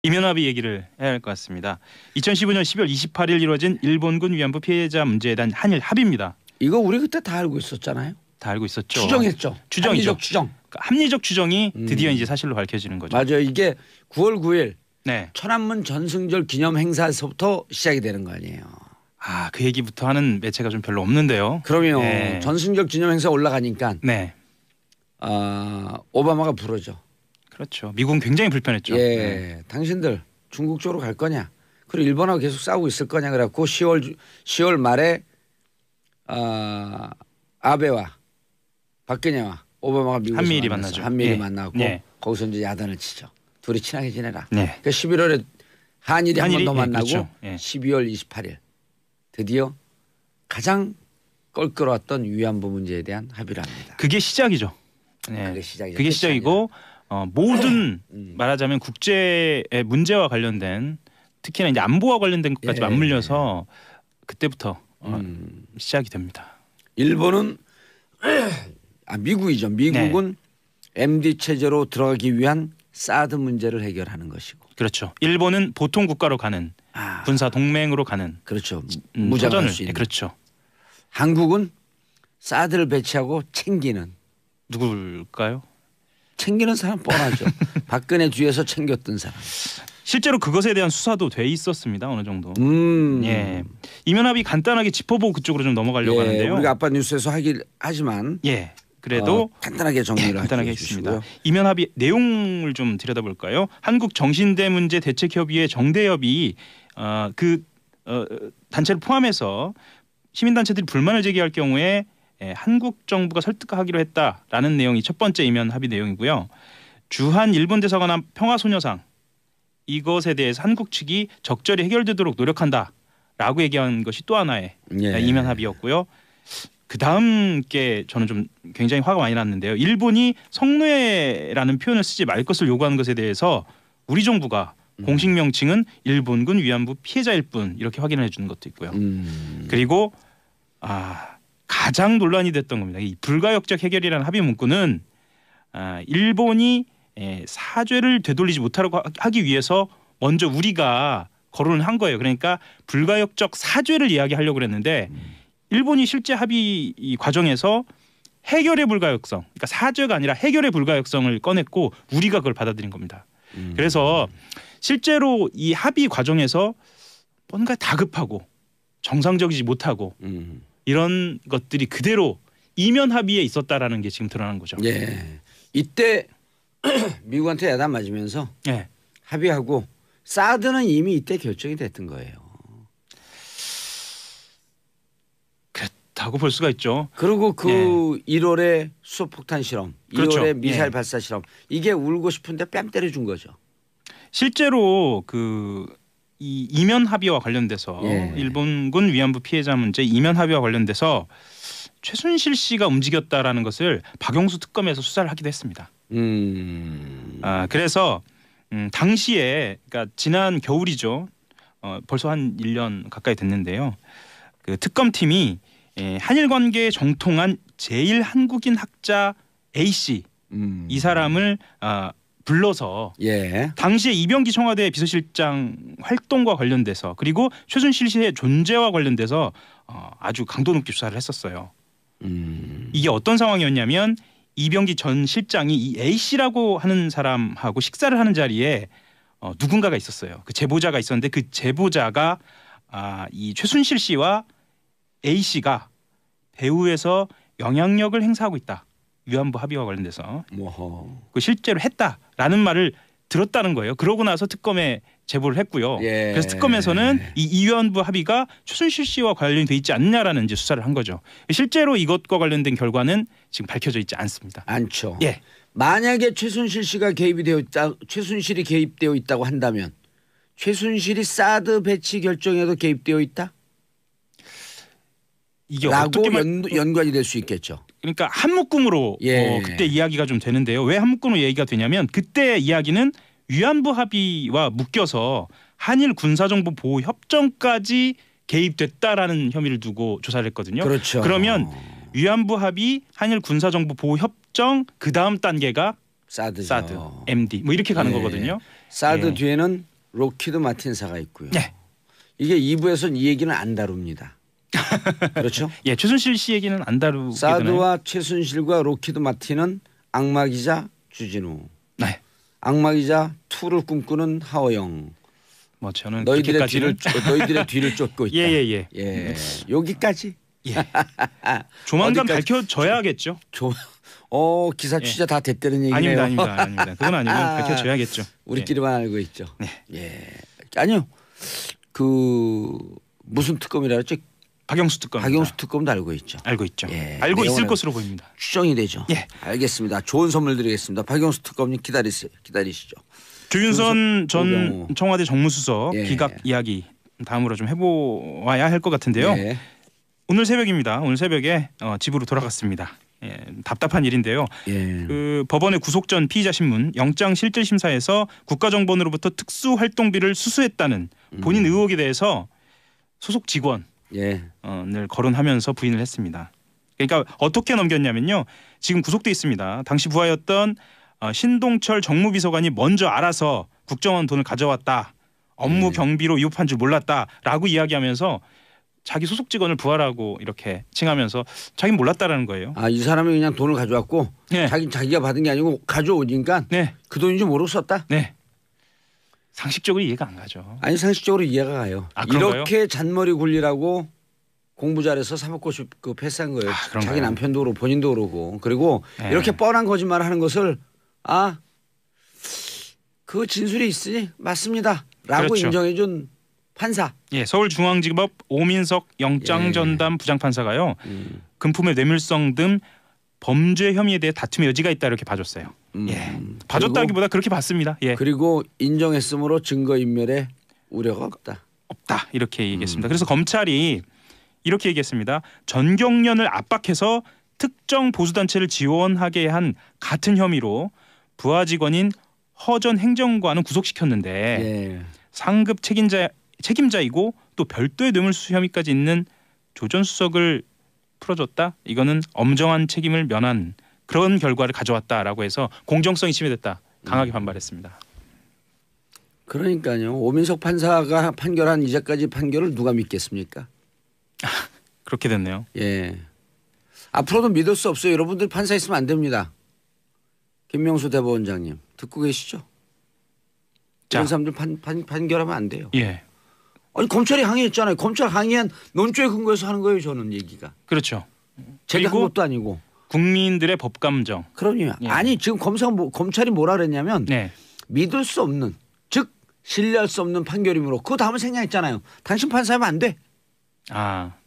이면 합의 얘기를 해야 할 것 같습니다. 2015년 10월 28일 이루어진 일본군 위안부 피해자 문제에 대한 한일 합의입니다. 이거 우리 그때 다 알고 있었잖아요. 다 알고 있었죠. 추정했죠. 추정이죠. 합리적 추정. 그러니까 합리적 추정이 드디어 이제 사실로 밝혀지는 거죠. 맞아요. 이게 9월 9일 네. 천안문 전승절 기념 행사에서부터 시작이 되는 거 아니에요. 아, 그 얘기부터 하는 매체가 좀 별로 없는데요. 그러면 네. 전승절 기념 행사 올라가니까 네. 오바마가 부르죠. 그렇죠. 미국은 굉장히 불편했죠. 예, 네. 당신들 중국 쪽으로 갈 거냐? 그리고 일본하고 계속 싸우고 있을 거냐? 그래갖고 10월 말에 아베와 박근혜와 오바마가 미국에서 한미일이 만나죠. 한미일이 예. 만나고 예. 거기서 이제 야단을 치죠. 둘이 친하게 지내라. 네. 그러니까 11월에 한일이 한 번 더 예, 만나고 그렇죠. 예. 12월 28일 드디어 가장 껄끄러웠던 위안부 문제에 대한 합의를 합니다. 그게 시작이죠. 네. 그게 시작이고 모든 말하자면 국제의 문제와 관련된 특히나 이제 안보와 관련된 것까지 맞물려서 그때부터 시작이 됩니다. 일본은 미국이죠. 미국은 MD 체제로 들어가기 위한 사드 문제를 해결하는 것이고. 그렇죠. 일본은 보통 국가로 가는 군사 동맹으로 가는. 그렇죠. 무장할 수 있는. 그렇죠. 한국은 사드를 배치하고 챙기는. 누굴까요? 챙기는 사람 뻔하죠. 박근혜 뒤에서 챙겼던 사람. 실제로 그것에 대한 수사도 돼 있었습니다. 어느 정도. 예. 이면 합의 간단하게 짚어보고 그쪽으로 좀 넘어가려고 하는데요. 우리가 아빠 뉴스에서 하지만 예. 그래도 간단하게 정리를 간단하게 했습니다. 이면 합의 내용을 좀 들여다볼까요? 한국 정신대 문제 대책협의회 정대협이 단체를 포함해서 시민단체들이 불만을 제기할 경우에 한국 정부가 설득하기로 했다라는 내용이 첫 번째 이면 합의 내용이고요. 주한 일본 대사관 앞 평화소녀상 이것에 대해서 한국 측이 적절히 해결되도록 노력한다라고 얘기한 것이 또 하나의 이면 합의였고요. 그 다음 게 저는 좀 굉장히 화가 많이 났는데요. 일본이 성노예라는 표현을 쓰지 말 것을 요구하는 것에 대해서 우리 정부가 공식 명칭은 일본군 위안부 피해자일 뿐 이렇게 확인을 해주는 것도 있고요. 그리고 가장 논란이 됐던 겁니다. 이 불가역적 해결이라는 합의 문구는 일본이 사죄를 되돌리지 못하려고 하기 위해서 먼저 우리가 거론을 한 거예요. 그러니까 불가역적 사죄를 이야기하려고 그랬는데 일본이 실제 합의 이 과정에서 해결의 불가역성, 그러니까 사죄가 아니라 해결의 불가역성을 꺼냈고 우리가 그걸 받아들인 겁니다. 그래서 실제로 이 합의 과정에서 뭔가 다급하고 정상적이지 못하고 이런 것들이 그대로 이면 합의에 있었다라는 게 지금 드러난 거죠. 예. 이때 미국한테 야단 맞으면서 합의하고 사드는 이미 이때 결정이 됐던 거예요. 그렇다고 볼 수가 있죠. 그리고 1월에 수소폭탄 실험, 그렇죠. 2월에 미사일 발사 실험 이게 울고 싶은데 뺨 때려준 거죠. 실제로 이 이면 합의와 관련돼서 일본군 위안부 피해자 문제 이면 합의와 관련돼서 최순실 씨가 움직였다라는 것을 박영수 특검에서 수사를 하기도 했습니다. 그래서 당시에 그러니까 지난 겨울이죠. 벌써 한 1년 가까이 됐는데요. 그 특검팀이 한일 관계에 정통한 제일 한국인 학자 A 씨 이 사람을 불러서 당시에 이병기 청와대 비서실장 활동과 관련돼서 그리고 최순실 씨의 존재와 관련돼서 아주 강도 높게 수사를 했었어요. 이게 어떤 상황이었냐면 이병기 전 실장이 이 A 씨라고 하는 사람하고 식사를 하는 자리에 누군가가 있었어요. 그 제보자가 있었는데 그 제보자가 이 최순실 씨와 A 씨가 배후에서 영향력을 행사하고 있다. 위안부 합의와 관련돼서 그 실제로 했다라는 말을 들었다는 거예요. 그러고 나서 특검에 제보를 했고요. 그래서 특검에서는 이 위안부 합의가 최순실 씨와 관련이 돼 있지 않느냐라는 이제 수사를 한 거죠. 실제로 이것과 관련된 결과는 지금 밝혀져 있지 않습니다. 않죠. 만약에 최순실이 개입되어 있다고 한다면 최순실이 사드 배치 결정에도 개입되어 있다? 이게 라고 연관이 될 수 있겠죠. 그러니까 한 묶음으로 그때 이야기가 좀 되는데요. 왜 한 묶음으로 얘기가 되냐면 그때 이야기는 위안부 합의와 묶여서 한일 군사정보 보호 협정까지 개입됐다라는 혐의를 두고 조사를 했거든요. 그렇죠. 그러면 위안부 합의, 한일 군사정보 보호 협정 그 다음 단계가 사드, MD 뭐 이렇게 가는 거거든요. 사드 뒤에는 로키드 마틴사가 있고요. 네. 이게 2부에서는 이 얘기는 안 다룹니다. 그렇죠? 예, 최순실 씨 얘기는 안 다루게 사드와 되나요? 최순실과 로키드 마틴은 악마 기자 주진우, 네. 악마 기자 2를 꿈꾸는 하호영. 뭐 저는 너희들의 그렇게까지는 뒤를 쫓고 있다. 예예예. 예. 여기까지. 예. 조만간 어디까지? 밝혀져야겠죠. 기사 취재 다 됐다는 얘기네요. 아닙니다. 그건 아니고 밝혀져야겠죠. 우리끼리만 알고 있죠. 네. 예. 아니요. 무슨 특검이라 했죠? 박영수 특검. 박영수 특검도 알고 있죠. 알고 있죠. 예. 알고 있을 내용은 것으로 보입니다. 추정이 되죠. 예. 알겠습니다. 좋은 선물 드리겠습니다. 박영수 특검님 기다리시죠. 조윤선 전 오병우. 청와대 정무수석 예. 기각 이야기 다음으로 좀 해보아야 할 것 같은데요. 예. 오늘 새벽입니다. 오늘 새벽에 집으로 돌아갔습니다. 예, 답답한 일인데요. 예. 그 법원의 구속 전 피의자 신문 영장실질심사에서 국가정보원으로부터 특수활동비를 수수했다는 본인 의혹에 대해서 소속 직원을 예. 거론하면서 부인을 했습니다. 그러니까 어떻게 넘겼냐면요. 지금 구속돼 있습니다. 당시 부하였던 신동철 정무비서관이 먼저 알아서 국정원 돈을 가져왔다. 업무 경비로 위법한 줄 몰랐다라고 이야기하면서 자기 소속 직원을 부하라고 이렇게 칭하면서 자기는 몰랐다라는 거예요. 이 사람이 그냥 돈을 가져왔고 네. 자기가 받은 게 아니고 가져오니까 네. 그 돈인 줄 모르고 썼다. 네. 상식적으로 이해가 안 가죠. 아니 상식적으로 이해가 가요. 그런가요? 이렇게 잔머리 굴리라고 공부 잘해서 사법고시 패스한 거예요. 그런가요? 자기 남편도 그러고 본인도 그러고. 그리고 네. 이렇게 뻔한 거짓말을 하는 것을 그 진술이 있으니 맞습니다. 라고 그렇죠. 인정해준 판사. 예, 서울중앙지법 오민석 영장전담 부장판사가요. 금품의 뇌물성 등 범죄 혐의에 대해 다툼의 여지가 있다 이렇게 봐줬어요. 예, 봐줬다기보다 그렇게 봤습니다. 예, 그리고 인정했으므로 증거인멸에 우려가 없다. 이렇게 얘기했습니다. 그래서 검찰이 이렇게 얘기했습니다. 전경련을 압박해서 특정 보수단체를 지원하게 한 같은 혐의로 부하 직원인 허 전 행정관은 구속시켰는데 예. 상급 책임자이고 또 별도의 뇌물수수 혐의까지 있는 조 전 수석을 풀어줬다. 이거는 엄정한 책임을 면한 그런 결과를 가져왔다라고 해서 공정성이 침해됐다. 강하게 반발했습니다. 그러니까요. 오민석 판사가 판결한 이제까지 판결을 누가 믿겠습니까? 그렇게 됐네요. 예. 앞으로도 믿을 수 없어요. 여러분들 판사 있으면 안 됩니다. 김명수 대법원장님 듣고 계시죠? 자. 이런 사람들 판결하면 안 돼요. 예, 아니 검찰이 항의했잖아요. 검찰 항의한 논조에 근거해서 하는 거예요. 저는 얘기가. 그렇죠. 제가 한 그리고 것도 아니고. 국민들의 법감정. 그러니요. 예. 아니 지금 검찰이 뭐라 그랬냐면 네, 믿을 수 없는 즉 신뢰할 수 없는 판결이므로 그 다음에 생략했잖아요. 당신 판사하면 안 돼.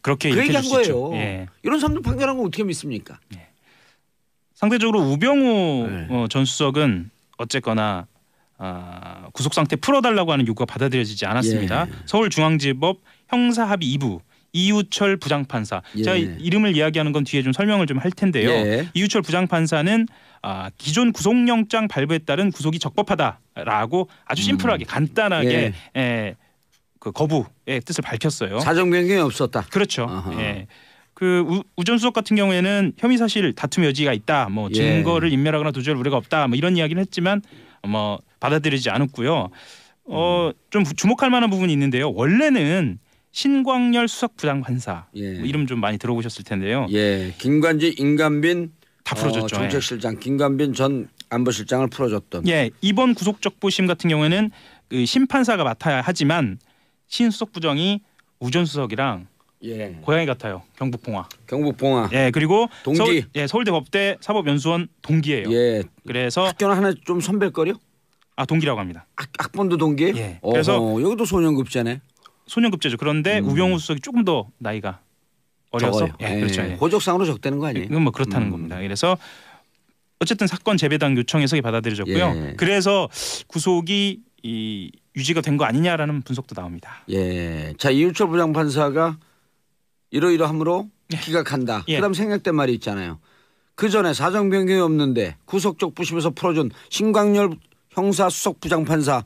그렇게 그 이렇게 얘기한 줄 수 있죠. 거예요. 예. 이런 사람들 판결한 거 어떻게 믿습니까? 상대적으로 우병우 네. 전 수석은 어쨌거나 구속 상태 풀어달라고 하는 요구가 받아들여지지 않았습니다. 예. 서울중앙지법 형사합의 2부 이유철 부장판사. 예. 제가 이름을 이야기하는 건 뒤에 좀 설명을 좀 할 텐데요. 예. 이유철 부장판사는 기존 구속영장 발부에 따른 구속이 적법하다라고 아주 심플하게 간단하게 그 거부의 뜻을 밝혔어요. 사정 변경이 없었다. 그렇죠. 아하. 예. 그 우전 수석 같은 경우에는 혐의 사실 다툼 여지가 있다. 뭐 예. 증거를 인멸하거나 도주할 우려가 없다. 뭐 이런 이야기는 했지만 뭐 받아들이지 않았고요. 좀 주목할 만한 부분이 있는데요. 원래는 신광열 수석 부장판사 예. 뭐 이름 좀 많이 들어보셨을 텐데요. 예, 김관지, 임관빈 다 풀어줬죠. 정책실장, 김관빈 전 안보실장을 풀어줬던. 예, 이번 구속적부심 같은 경우에는 그 심판사가 맡아야 하지만 신수석 부정이 우전 수석이랑 예. 고향이 같아요. 경북 경북봉화. 예, 그리고 동기. 서울대 법대 사법연수원 동기예요. 예. 그래서 학교는 하나 좀 선배거려? 동기라고 합니다. 학번도 동기예요? 예. 그래서 그래서 여기도 소년급제네. 소년급제죠. 그런데 우병우 수석이 조금 더 나이가 어려서 적어요. 예, 그렇죠. 예. 호적상으로 적대는 거 아니에요? 이건 뭐 그렇다는 겁니다. 그래서 어쨌든 사건 재배당 요청 해석이 받아들여졌고요. 예. 그래서 구속이 유지가 된 거 아니냐라는 분석도 나옵니다. 예. 자, 이유철 부장판사가 이러이러함으로 기각한다. 예. 그다음 생략된 말이 있잖아요. 그 전에 사정 변경이 없는데 구속적 부심에서 풀어준 신광열 형사수석 부장판사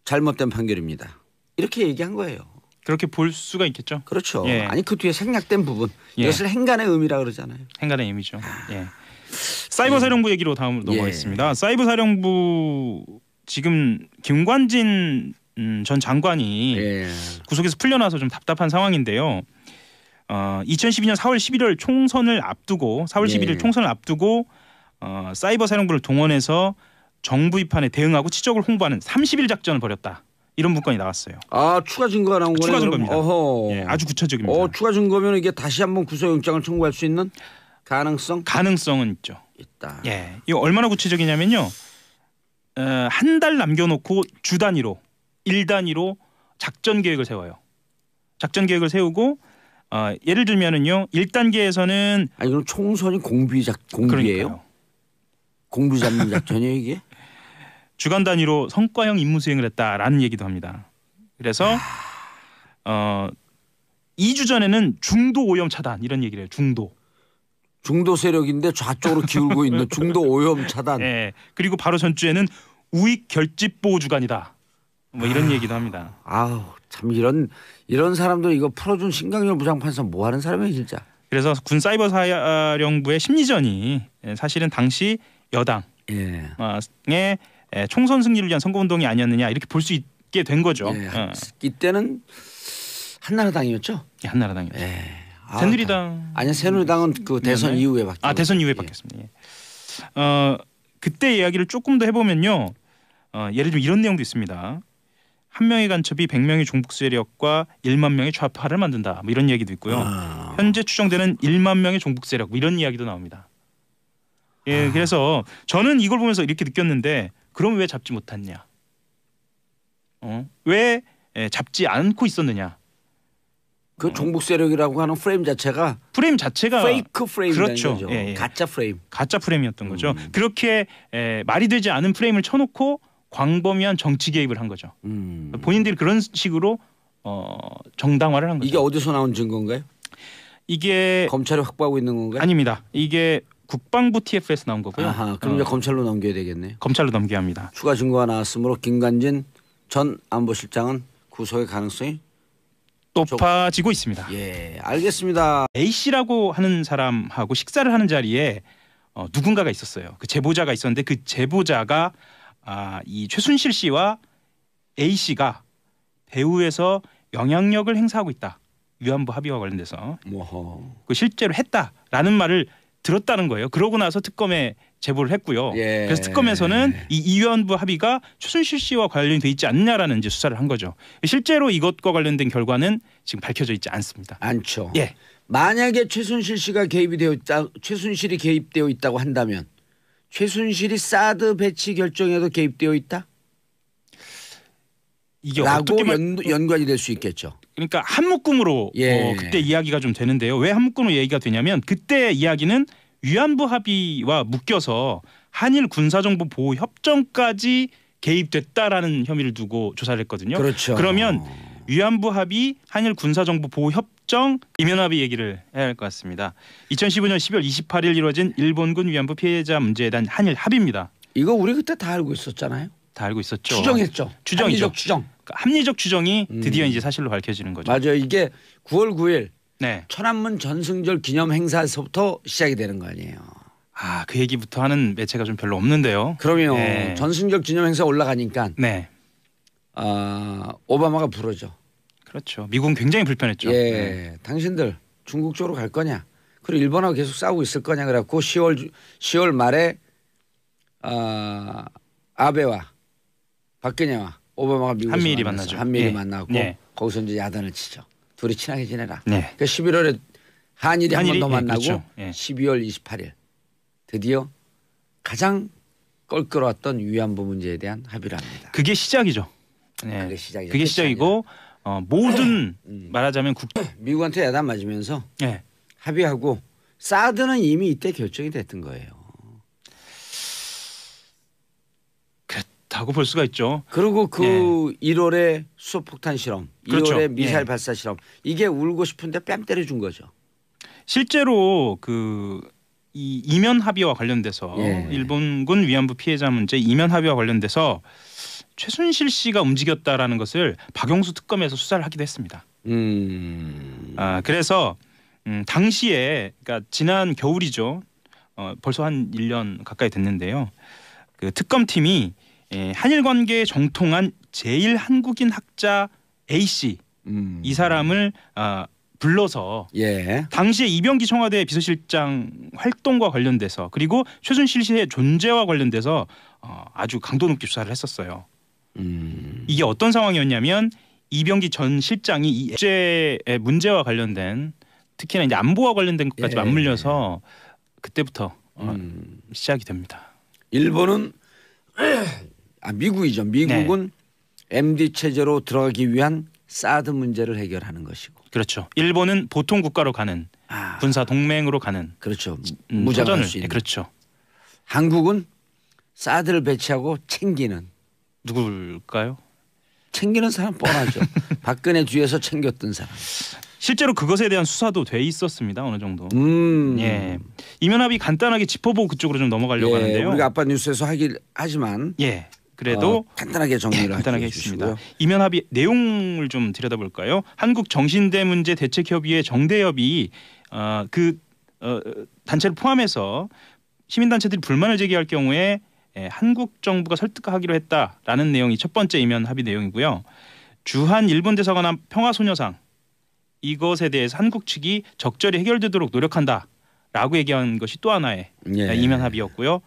잘못된 판결입니다. 이렇게 얘기한 거예요. 그렇게 볼 수가 있겠죠. 그렇죠. 예. 아니 그 뒤에 생략된 부분 예. 이것을 행간의 의미라 그러잖아요. 행간의 의미죠. 예. 사이버 사령부 얘기로 다음으로 넘어가겠습니다. 사이버 사령부 지금 김관진 전 장관이 예. 구속에서 풀려나서 좀 답답한 상황인데요. 2012년 4월 11일 총선을 앞두고 4월 11일 총선을 앞두고 사이버 사령부를 동원해서 정부 비판에 대응하고 치적을 홍보하는 30일 작전을 벌였다. 이런 문건이 나왔어요. 아, 추가 증거가 나온 거예요? 추가 증거입니다. 어허. 예, 아주 구체적입니다. 추가 증거면 이게 다시 한번 구속영장을 청구할 수 있는 가능성은 있죠. 있다. 예, 이거 얼마나 구체적이냐면요. 한 달 남겨놓고 주 단위로 일 단위로 작전 계획을 세워요. 작전 계획을 세우고 예를 들면은요. 1단계에서는 아니 그럼 총선이 공비예요? 그러니까요. 공비 잡는 작전이에요 이게? 주간 단위로 성과형 임무 수행을 했다라는 얘기도 합니다. 그래서 2주 전에는 중도 오염 차단 이런 얘기를 해요. 중도 세력인데 좌쪽으로 기울고 있는 중도 오염 차단. 예. 그리고 바로 전주에는 우익 결집 보호 주간이다. 뭐 이런 얘기도 합니다. 아우 참 이런 사람들 이거 풀어준 신강렬 부장판사 뭐 하는 사람이에요 진짜. 그래서 군 사이버 사령부의 심리전이 사실은 당시 여당의 총선 승리를 위한 선거운동이 아니었느냐 이렇게 볼 수 있게 된 거죠. 예, 이때는 한나라당이었죠? 예, 한나라당이었죠. 예. 새누리당 아니 새누리당은 그 대선 이후에 바뀌었죠. 대선 이후에 바뀌었습니다. 예. 그때 이야기를 조금 더 해보면요. 예를 들면 이런 내용도 있습니다. 한 명의 간첩이 100명의 종북 세력과 1만 명의 좌파를 만든다. 뭐 이런 얘기도 있고요. 현재 추정되는 1만 명의 종북 세력 뭐 이런 이야기도 나옵니다. 예, 그래서 저는 이걸 보면서 이렇게 느꼈는데 그럼 왜 잡지 못했냐? 왜 잡지 않고 있었느냐? 그 종북 세력이라고 하는 프레임 자체가 페이크 프레임이라는 그렇죠. 거죠. 예, 예. 가짜 프레임이었던 거죠. 그렇게 말이 되지 않은 프레임을 쳐놓고 광범위한 정치 개입을 한 거죠. 본인들이 그런 식으로 정당화를 한 거죠. 이게 어디서 나온 증거인가요? 이게 검찰이 확보하고 있는 건가요? 아닙니다. 이게 국방부 TF에서 나온 거고요. 아하, 그럼 이제 검찰로 넘겨야 되겠네요. 검찰로 넘겨야 합니다. 추가 증거가 나왔으므로 김관진 전 안보실장은 구속의 가능성이 높아지고 있습니다. 예, 알겠습니다. A 씨라고 하는 사람하고 식사를 하는 자리에 누군가가 있었어요. 그 제보자가 있었는데 그 제보자가 이 최순실 씨와 A 씨가 배후에서 영향력을 행사하고 있다. 위안부 합의와 관련돼서 그 실제로 했다라는 말을 들었다는 거예요. 그러고 나서 특검에 제보를 했고요. 예. 그래서 특검에서는 이 위안부 합의가 최순실 씨와 관련이 돼 있지 않냐라는 이제 수사를 한 거죠. 실제로 이것과 관련된 결과는 지금 밝혀져 있지 않습니다. 않죠. 예. 만약에 최순실이 개입되어 있다고 한다면 최순실이 사드 배치 결정에도 개입되어 있다? 이게 라고 어떻게 연관이 될 수 있겠죠. 그러니까 한 묶음으로 예. 그때 이야기가 좀 되는데요. 왜 한 묶음으로 얘기가 되냐면 그때 이야기는 위안부 합의와 묶여서 한일 군사정보 보호 협정까지 개입됐다라는 혐의를 두고 조사를 했거든요. 그렇죠. 그러면 위안부 합의, 한일 군사정보 보호 협정, 이면 합의 얘기를 해야 할 것 같습니다. 2015년 12월 28일 이루어진 일본군 위안부 피해자 문제에 대한 한일 합의입니다. 이거 우리 그때 다 알고 있었잖아요. 다 알고 있었죠. 추정했죠. 추정이죠. 합리적 추정. 합리적 추정이 드디어 이제 사실로 밝혀지는 거죠. 맞아요. 이게 9월 9일 네. 천안문 전승절 기념 행사에서부터 시작이 되는 거 아니에요. 그 얘기부터 하는 매체가 좀 별로 없는데요. 그러면 네. 전승절 기념 행사 올라가니까 네. 오바마가 부르죠. 그렇죠. 미국은 굉장히 불편했죠. 예, 네. 당신들 중국 쪽으로 갈 거냐? 그리고 일본하고 계속 싸우고 있을 거냐? 그래갖고 10월 말에 아베와 박근혜와 오바마가 미국에서 한미일이 만나죠. 한미일이 예. 만나고 예. 거기서 이제 야단을 치죠. 둘이 친하게 지내라. 네. 그러니까 11월에 한일이 한 번 더 만나고 그렇죠. 예. 12월 28일 드디어 가장 껄끄러웠던 위안부 문제에 대한 합의를 합니다. 그게 시작이죠. 네. 그게 시작이죠. 그게 시작이고 모든 말하자면 미국한테 야단 맞으면서 네. 합의하고 사드는 이미 이때 결정이 됐던 거예요. 그렇다고 볼 수가 있죠. 그리고 그 예. 1월에 수소폭탄 실험, 그렇죠. 2월에 미사일 예. 발사 실험 이게 울고 싶은데 뺨 때려준 거죠. 실제로 이 이면 합의와 관련돼서 예. 일본군 위안부 피해자 문제 이면 합의와 관련돼서 최순실 씨가 움직였다라는 것을 박영수 특검에서 수사를 하기도 했습니다. 그래서 당시에 그러니까 지난 겨울이죠. 벌써 한 1년 가까이 됐는데요. 그 특검팀이 한일 관계에 정통한 제일 한국인 학자 A 씨 이 사람을 불러서 예. 당시에 이병기 청와대 비서실장 활동과 관련돼서 그리고 최순실 씨의 존재와 관련돼서 아주 강도 높게 수사를 했었어요. 이게 어떤 상황이었냐면 이병기 전 실장이 이 국제의 문제와 관련된 특히나 이제 안보와 관련된 것까지 예. 맞물려서 그때부터 시작이 됩니다. 일본은 미국이죠. 미국은 MD 체제로 들어가기 위한 사드 문제를 해결하는 것이고. 그렇죠. 일본은 보통 국가로 가는 군사 동맹으로 가는 그렇죠. 무장할 수 있는. 그렇죠. 한국은 사드를 배치하고 챙기는. 누굴까요? 챙기는 사람 뻔하죠. 박근혜 뒤에서 챙겼던 사람. 실제로 그것에 대한 수사도 돼 있었습니다. 어느 정도. 예. 이면 합의 간단하게 짚어보고 그쪽으로 좀 넘어가려고 하는데요. 우리가 아빠 뉴스에서 하지만 예. 그래도 간단하게 정리를 간단하게 했습니다. 이면 합의 내용을 좀 들여다볼까요? 한국 정신대 문제 대책협의회 정대협이 단체를 포함해서 시민단체들이 불만을 제기할 경우에 한국 정부가 설득하기로 했다라는 내용이 첫 번째 이면 합의 내용이고요. 주한 일본 대사관 앞 평화소녀상 이것에 대해서 한국 측이 적절히 해결되도록 노력한다라고 얘기한 것이 또 하나의 이면 합의였고요.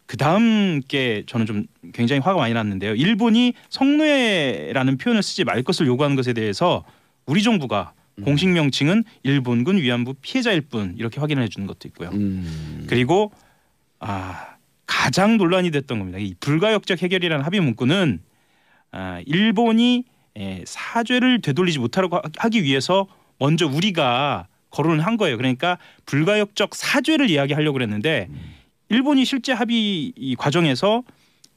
그 다음 게 저는 좀 굉장히 화가 많이 났는데요. 일본이 성노예라는 표현을 쓰지 말 것을 요구하는 것에 대해서 우리 정부가 공식 명칭은 일본군 위안부 피해자일 뿐 이렇게 확인을 해주는 것도 있고요. 그리고 가장 논란이 됐던 겁니다. 이 불가역적 해결이라는 합의 문구는 일본이 사죄를 되돌리지 못하려고 하기 위해서 먼저 우리가 거론을 한 거예요. 그러니까 불가역적 사죄를 이야기하려고 그랬는데 일본이 실제 합의 이 과정에서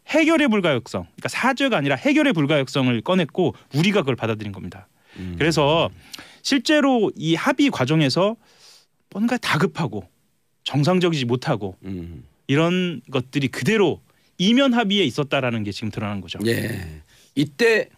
해결의 불가역성, 그러니까 사죄가 아니라 해결의 불가역성을 꺼냈고 우리가 그걸 받아들인 겁니다. 그래서 실제로 이 합의 과정에서 뭔가 다급하고 정상적이지 못하고 이런 것들이 그대로 이면 합의에 있었다라는 게 지금 드러난 거죠. 예. 이때